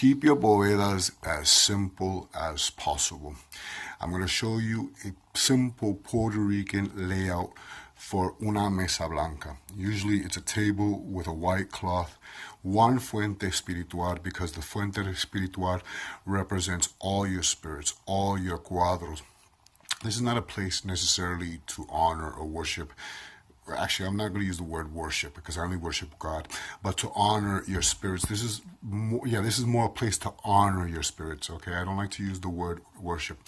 Keep your bovedas as simple as possible. I'm going to show you a simple Puerto Rican layout for una Mesa Blanca. Usually it's a table with a white cloth, one fuente espiritual, because the fuente espiritual represents all your spirits, all your cuadros. This is not a place necessarily to honor or worship. Actually, I'm not going to use the word worship because I only worship God, but to honor your spirits. This is more a place to honor your spirits, okay? I don't like to use the word worship.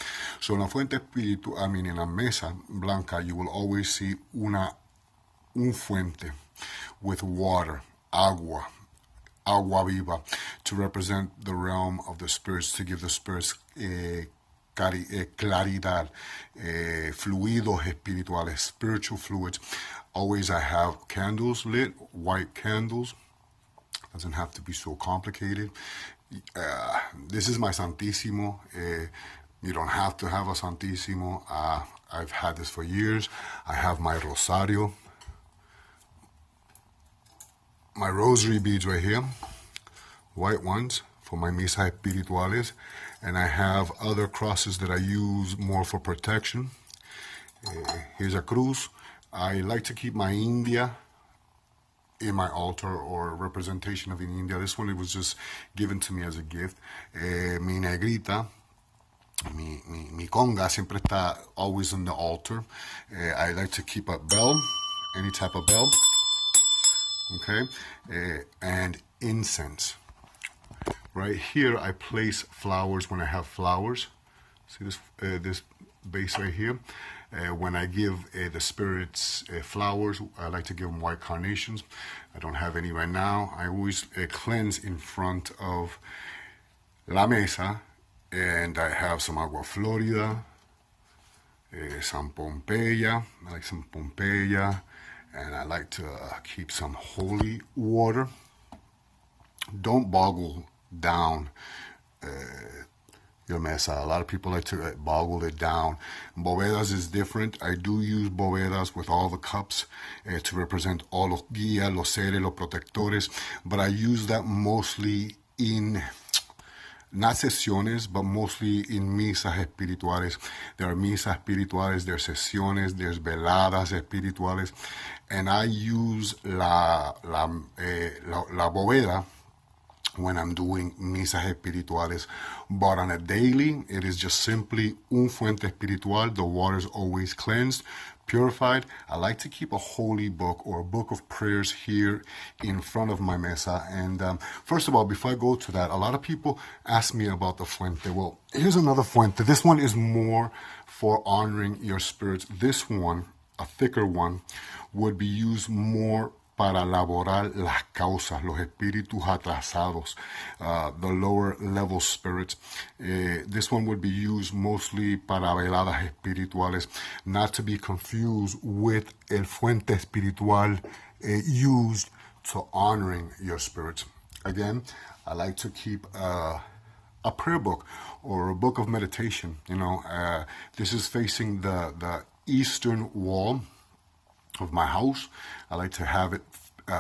So in la fuente espiritual, in la Mesa Blanca, you will always see un fuente with water, agua viva, to represent the realm of the spirits, to give the spirits claridad, fluidos espirituales, spiritual fluids. Always I have candles lit, white candles. Doesn't have to be so complicated. This is my Santerismo. You don't have to have a Santerismo. I've had this for years. I have my rosario, my rosary beads right here, white ones for my Misa Espirituales, and I have other crosses that I use more for protection. Here's a cruz. I like to keep my India in my altar or representation of in India. This one, it was just given to me as a gift. Mi negrita, mi conga siempre está always on the altar. I like to keep a bell, any type of bell, okay, and incense. Right here, I place flowers when I have flowers. See this base right here? When I give the spirits flowers, I like to give them white carnations. I don't have any right now. I always cleanse in front of la mesa, and I have some agua florida, some pompeya. I like some pompeya, and I like to keep some holy water. Don't boggle down your mesa. A lot of people like to boggle it down. Bovedas is different. I do use bovedas with all the cups to represent all los guías, los seres, los protectores, but I use that mostly in, not sesiones, but mostly in misas espirituales. There are misas espirituales, there's sesiones, there's veladas espirituales, and I use la boveda when I'm doing misas espirituales. But on a daily, it is just simply un fuente espiritual. The water is always cleansed, purified. I like to keep a holy book or a book of prayers here in front of my mesa. And first of all, before I go to that, a lot of people ask me about the fuente. Well, here's another fuente. This one is more for honoring your spirits. This one, a thicker one, would be used more para elaborar las causas, los espíritus atrasados, the lower level spirits. This one would be used mostly para veladas espirituales, not to be confused with el fuente espiritual used to honoring your spirits. Again, I like to keep a prayer book or a book of meditation. This is facing the eastern wall of my house. I like to have it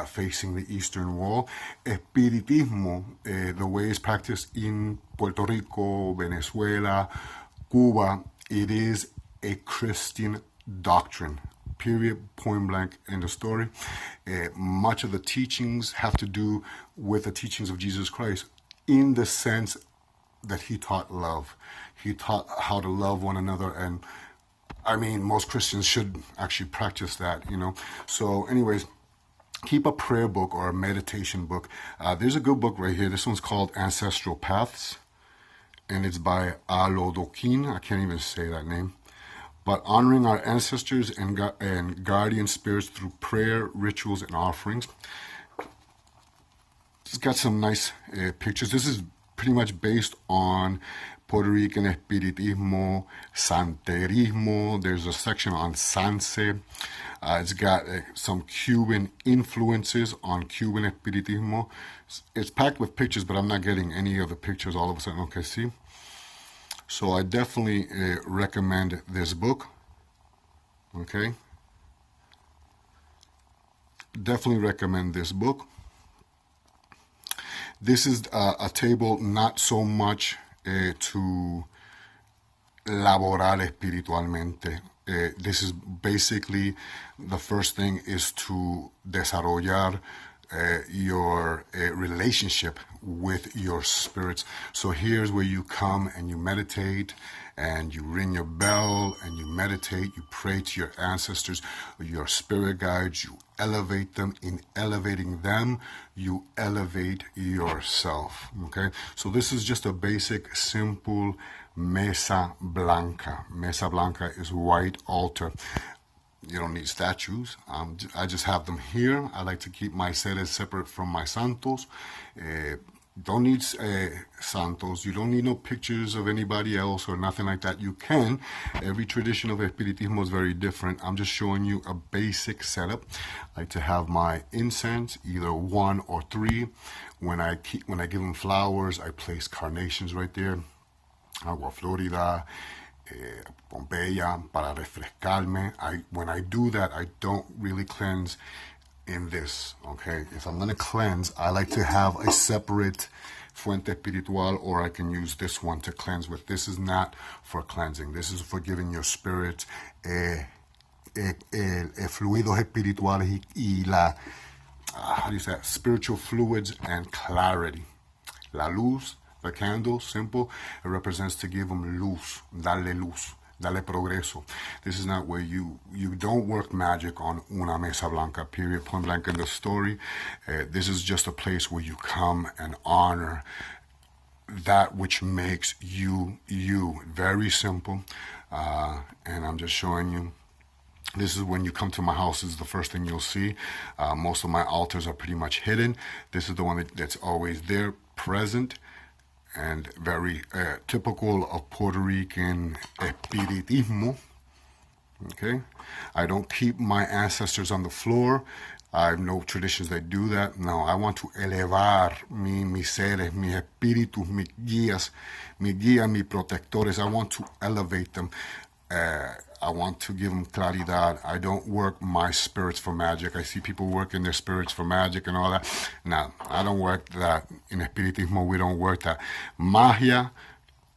facing the eastern wall. Espiritismo, the way it's practiced in Puerto Rico, Venezuela, Cuba, it is a Christian doctrine. Period, point blank, end of story. Much of the teachings have to do with the teachings of Jesus Christ in the sense that he taught love. He taught how to love one another, and most Christians should actually practice that, So anyways, keep a prayer book or a meditation book. There's a good book right here. This one's called Ancestral Paths, and it's by Alodokin. I can't even say that name. But honoring our ancestors and guardian spirits through prayer, rituals, and offerings. It's got some nice pictures. This is pretty much based on Puerto Rican Espiritismo, Santerismo. There's a section on Sance. It's got some Cuban influences on Cuban Espiritismo. It's packed with pictures, but I'm not getting any of the pictures all of a sudden. Okay, see? So I definitely recommend this book. Okay? Definitely recommend this book. This is a table not so much to laborar espiritualmente. This is basically, the first thing is to desarrollar your relationship with your spirits. So here's where you come and you meditate and you ring your bell and you meditate, you pray to your ancestors, your spirit guides, you elevate them. In elevating them, you elevate yourself. Okay, so this is just a basic, simple Mesa Blanca. Mesa Blanca is white altar. You don't need statues. I just have them here. I like to keep my seres separate from my santos. Don't need santos. You don't need no pictures of anybody else or nothing like that. You can. Every tradition of Espiritismo is very different. I'm just showing you a basic setup. I like to have my incense, either 1 or 3. When I give them flowers, I place carnations right there. Agua Florida, Pompeya, para refrescarme. When I do that, I don't really cleanse in this, okay? If I'm going to cleanse, I like to have a separate fuente espiritual, or I can use this one to cleanse with. This is not for cleansing. This is for giving your spirit fluidos espirituales y la, how do you say that? Spiritual fluids and clarity. La luz, the candle, simple, it represents to give them luz, dale progreso. This is not where you don't work magic on una Mesa Blanca, period, point blank in the story. This is just a place where you come and honor that which makes you, you. Very simple. And I'm just showing you. This is when you come to my house, this is the first thing you'll see. Most of my altars are pretty much hidden. This is the one that's always there, present, and very typical of Puerto Rican Espiritismo. Okay, I don't keep my ancestors on the floor. I have no traditions that do that. No, I want to elevar mis seres, mis espíritus, mis guías, mis protectores. I want to elevate them. I want to give them claridad. I don't work my spirits for magic. I see people working their spirits for magic and all that. No, I don't work that. In Espiritismo, we don't work that. Magia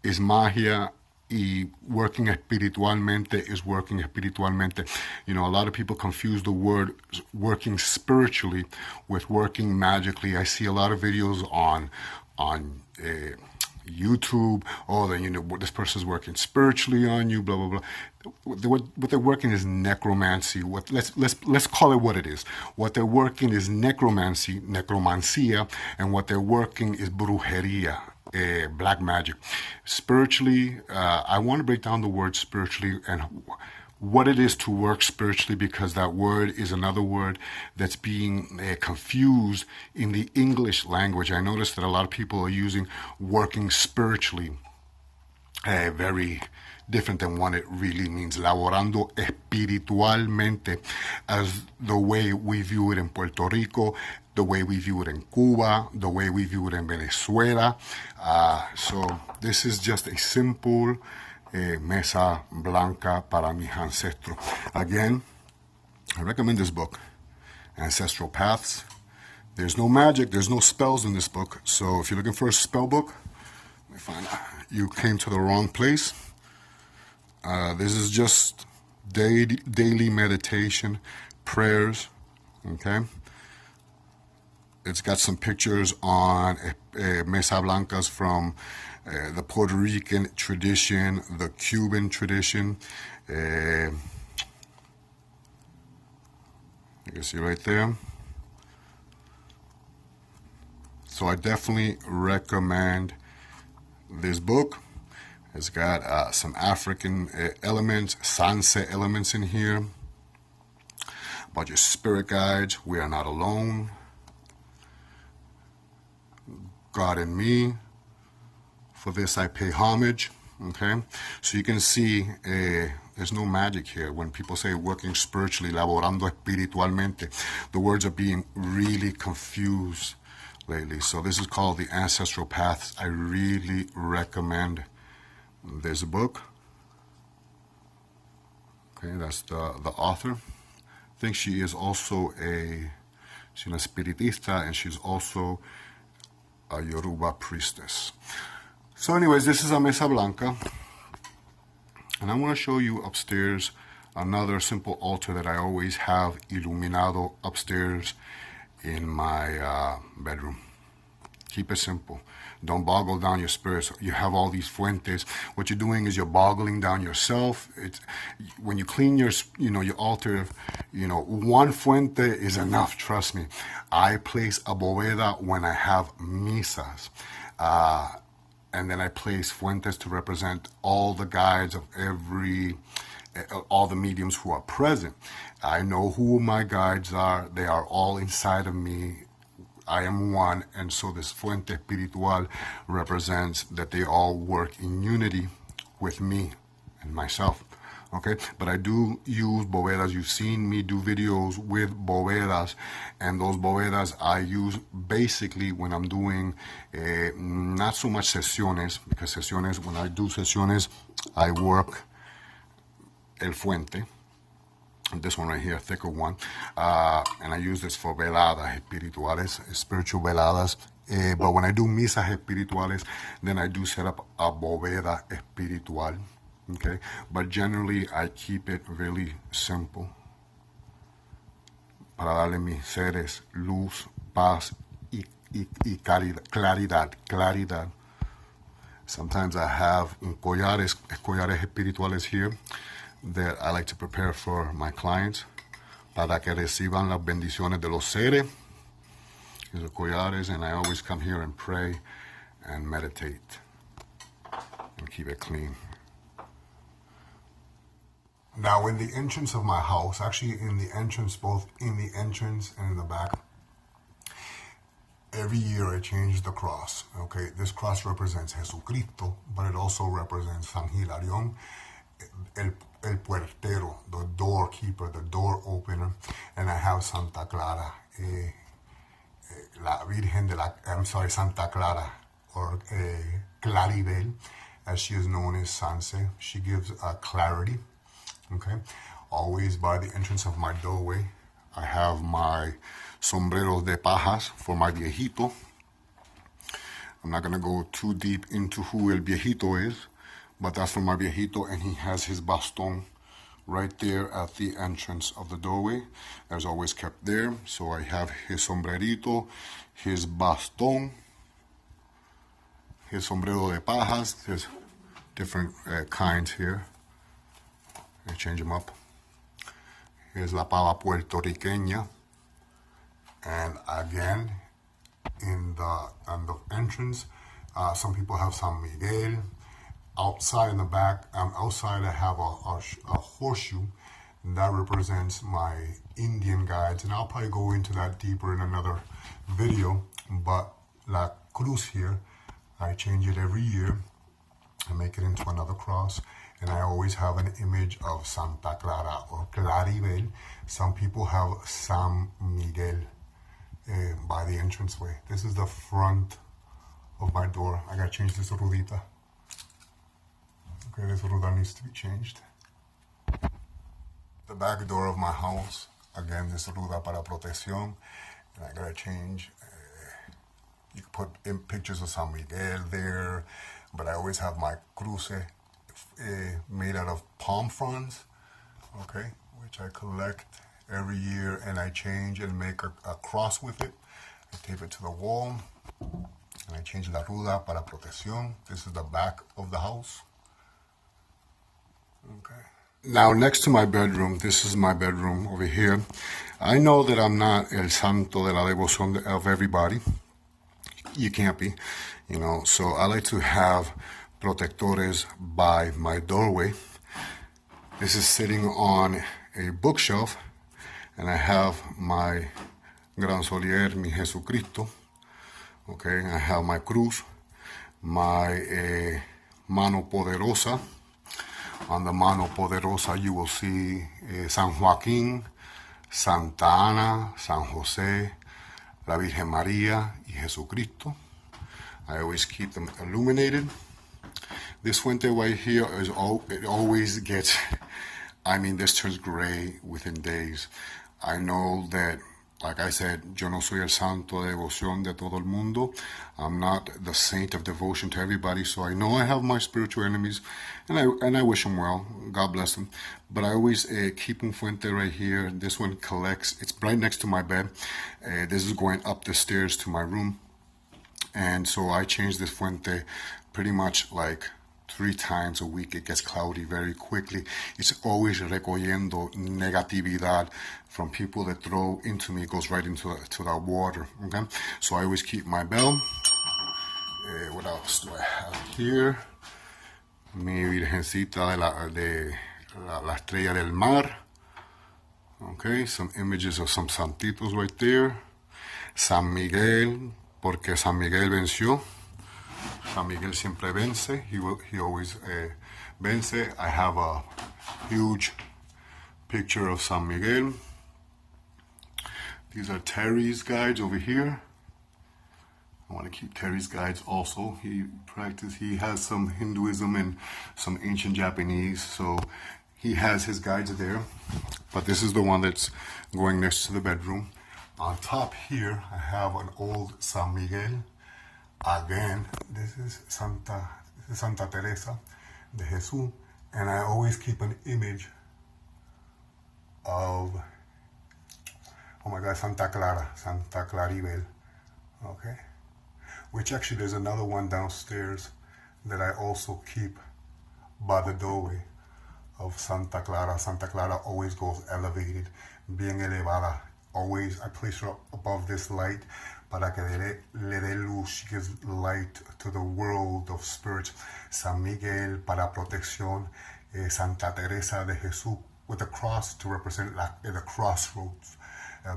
is magia, y working espiritualmente is working espiritualmente. You know, a lot of people confuse the word working spiritually with working magically. I see a lot of videos on YouTube. Oh, then, you know, this person's working spiritually on you, blah blah blah. What they're working is necromancy. Let's call it what it is. What they're working is necromancia, and what they're working is brujeria, black magic. Spiritually, I want to break down the word spiritually and what it is to work spiritually, because that word is another word that's being confused in the English language. I noticed that a lot of people are using working spiritually very different than what it really means. Laborando espiritualmente, as the way we view it in Puerto Rico, the way we view it in Cuba, the way we view it in Venezuela. So this is just a simple Mesa Blanca para mis ancestros. Again, I recommend this book, Ancestral Paths. There's no magic, there's no spells in this book. So if you're looking for a spell book, let me find out. You came to the wrong place. This is just daily meditation, prayers, okay? It's got some pictures on Mesa Blancas from the Puerto Rican tradition, the Cuban tradition. You can see right there. So I definitely recommend this book. It's got some African elements, Sance elements in here. About your spirit guides, we are not alone. God in me. For this I pay homage. Okay, so you can see there's no magic here. When people say working spiritually, laborando espiritualmente, the words are being really confused lately. So this is called the Ancestral Paths. I really recommend this book. Okay, that's the author. I think she is also she's an espiritista, and she's also a Yoruba priestess. So anyways, this is a Mesa Blanca. And I'm going to show you upstairs another simple altar that I always have iluminado upstairs in my bedroom. Keep it simple. Don't boggle down your spirits. You have all these fuentes. What you're doing is you're boggling down yourself. When you clean your altar, one fuente is enough. Trust me. I place a bóveda when I have misas. And then I place fuentes to represent all the guides of all the mediums who are present. I know who my guides are. They are all inside of me. I am one, and so this fuente espiritual represents that they all work in unity with me and myself. Okay, but I do use bóvedas. You've seen me do videos with bóvedas, and those bóvedas I use basically when I'm doing not so much sesiones, because when I do sesiones, I work el fuente. This one right here, thicker one, and I use this for veladas espirituales, spiritual veladas. But when I do misas espirituales, then I do set up a bóveda espiritual. Okay, but generally I keep it really simple para darle mis seres luz, paz y claridad. Sometimes I have collares espirituales here that I like to prepare for my clients para que reciban las bendiciones de los seres. These are collares, and I always come here and pray and meditate and keep it clean. Now, in the entrance of my house, actually in the entrance, both in the entrance and in the back, every year I change the cross. Okay, this cross represents Jesucristo, but it also represents San Hilarión, el puertero, the doorkeeper, the door opener, and I have Santa Clara, Santa Clara, or Claribel, as she is known as Sance. She gives clarity. Okay, always by the entrance of my doorway, I have my sombreros de pajas for my viejito. I'm not going to go too deep into who el viejito is, but that's for my viejito, and he has his bastón right there at the entrance of the doorway. That's always kept there. So I have his sombrerito, his bastón, his sombrero de pajas. There's different kinds here. I change them up. Here's la pava puertorriqueña. And again, on the entrance, some people have San Miguel. Outside in the back, outside I have a horseshoe that represents my Indian guides, and I'll probably go into that deeper in another video. But La Cruz here, I change it every year and make it into another cross, and I always have an image of Santa Clara or Claribel. Some people have San Miguel by the entranceway. This is the front of my door. I gotta change this rudita. Okay, this ruda needs to be changed. The back door of my house, again, this ruda para protección, and I gotta change. You can put in pictures of San Miguel there, but I always have my cruce made out of palm fronds, okay, which I collect every year, and I change and make a cross with it. I tape it to the wall, and I change la ruda para protección. This is the back of the house. Okay. Now, next to my bedroom, this is my bedroom over here. I know that I'm not el santo de la devoción of everybody. You can't be, so I like to have protectores by my doorway. This is sitting on a bookshelf, and I have my Gran Solier, mi Jesucristo. Okay, I have my cruz, my mano poderosa. On the mano poderosa, you will see San Joaquín, Santa Ana, San José, la Virgen María, y Jesucristo. I always keep them illuminated. This fuente right here it always gets, this turns gray within days. I know that Like I said, yo no soy el santo de devoción de todo el mundo. I'm not the saint of devotion to everybody. So I know I have my spiritual enemies, and I wish them well. God bless them. But I always keep un fuente right here. This one collects. It's right next to my bed. This is going up the stairs to my room. And so I change this fuente pretty much like 3 times a week. It gets cloudy very quickly. It's always recogiendo negatividad from people that throw into me. It goes right into that water. Okay, so I always keep my bell. What else do I have here? Mi virgencita de la estrella del mar. Okay, some images of some santitos right there. San Miguel, porque San Miguel venció. San Miguel siempre vence. He always vence. I have a huge picture of San Miguel. These are Terry's guides over here. I want to keep Terry's guides also. He has some Hinduism and some ancient Japanese, so he has his guides there. But this is the one that's going next to the bedroom. On top here, I have an old San Miguel. Again, this is Santa Teresa de Jesús, and I always keep an image of, oh my God, Santa Claribel, okay? Which actually there's another one downstairs that I also keep by the doorway of Santa Clara. Santa Clara always goes elevated, bien elevada. Always, I place her up above this light para que le dé luz. She gives light to the world of spirits. San Miguel para protección. Santa Teresa de Jesús with a cross to represent the crossroads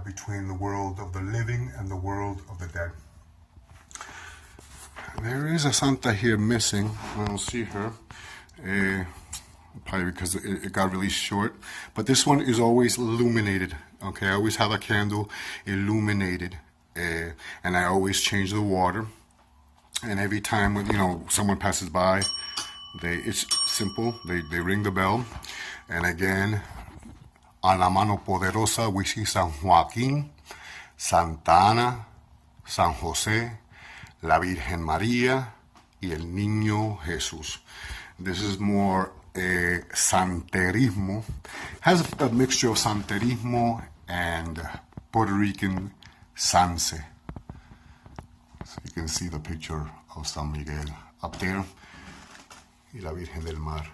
between the world of the living and the world of the dead. There is a Santa here missing. I don't see her. Probably because it got really short. But this one is always illuminated. Okay, I always have a candle illuminated. And I always change the water. And every time someone passes by, it's simple. They ring the bell. And again, a la mano poderosa, we see San Joaquín, Santa Ana, San José, la Virgen María, y el Niño Jesús. This is more Santerismo. Has a mixture of Santerismo and Puerto Rican Sance. So you can see the picture of San Miguel up there. Y la Virgen del Mar,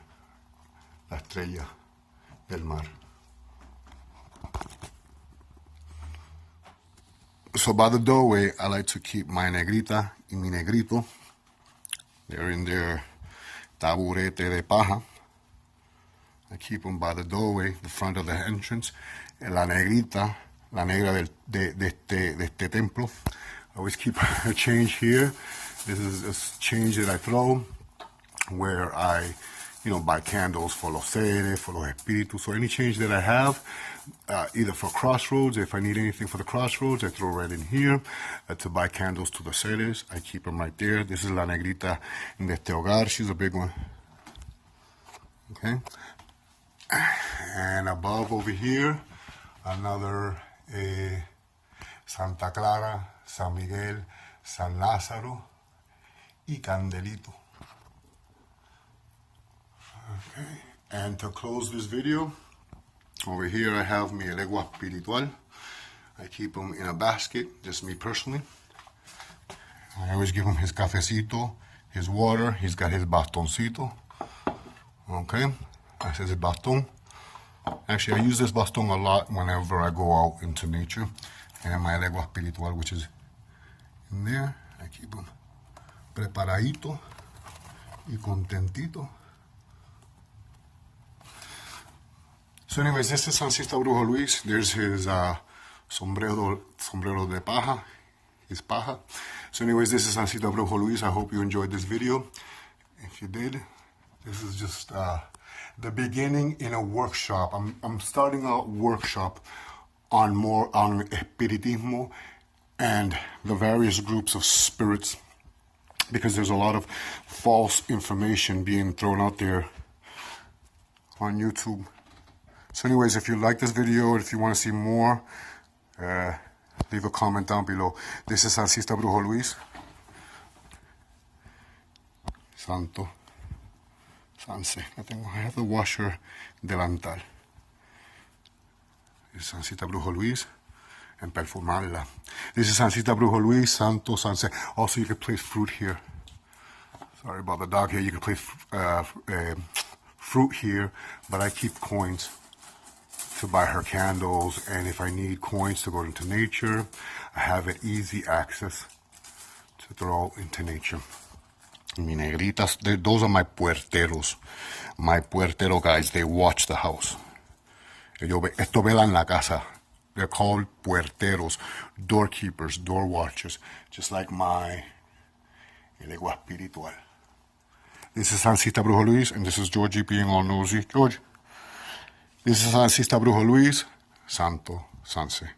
la estrella del mar. So by the doorway, I like to keep my negrita y mi negrito. They're in their taburete de paja. I keep them by the doorway, the front of the entrance. La negrita, la negra de este templo. I always keep a change here. This is a change that I throw where I, buy candles for los seres, for los espíritus, so any change that I have, either for crossroads, if I need anything for the crossroads, I throw right in here. To buy candles to the seres, I keep them right there. This is la negrita de este hogar. She's a big one. Okay. And above over here, another Santa Clara, San Miguel, San Lázaro, y Candelito. Okay. And to close this video, over here I have mi legua espiritual. I keep him in a basket, just me personally. I always give him his cafecito, his water. He's got his bastoncito. Okay, that says his baston. Actually, I use this baston a lot whenever I go out into nature. And my legua espiritual, which is in there. I keep him preparadito y contentito. So anyways, this is Sancista Brujo Luis. There's his sombrero de paja, his paja. So anyways, this is Sancista Brujo Luis. I hope you enjoyed this video. If you did, this is just the beginning in a workshop. I'm starting a workshop on Espiritismo and the various groups of spirits, because there's a lot of false information being thrown out there on YouTube. So anyways, if you like this video, if you want to see more, Leave a comment down below. This is Sancista Brujo Luis. Santo. Sance. I have the washer delantal. This is Sancita Brujo Luis. And perfumarla. This is Sancita Brujo Luis, Santo, Sance. Also, you can place fruit here. Sorry about the dog here. You can place fruit here, but I keep coins to buy her candles. And if I need coins to go into nature, I have it easy access to throw into nature. Mi negritas, those are my puerteros. My puertero guys, they watch the house. Esto velan la casa. They're called puerteros, doorkeepers, door watchers, just like my legua espiritual. This is Sancita Brujo Luis, and this is Georgie being all nosy. George. This is Sancita Brujo Luis, Santo, Sance.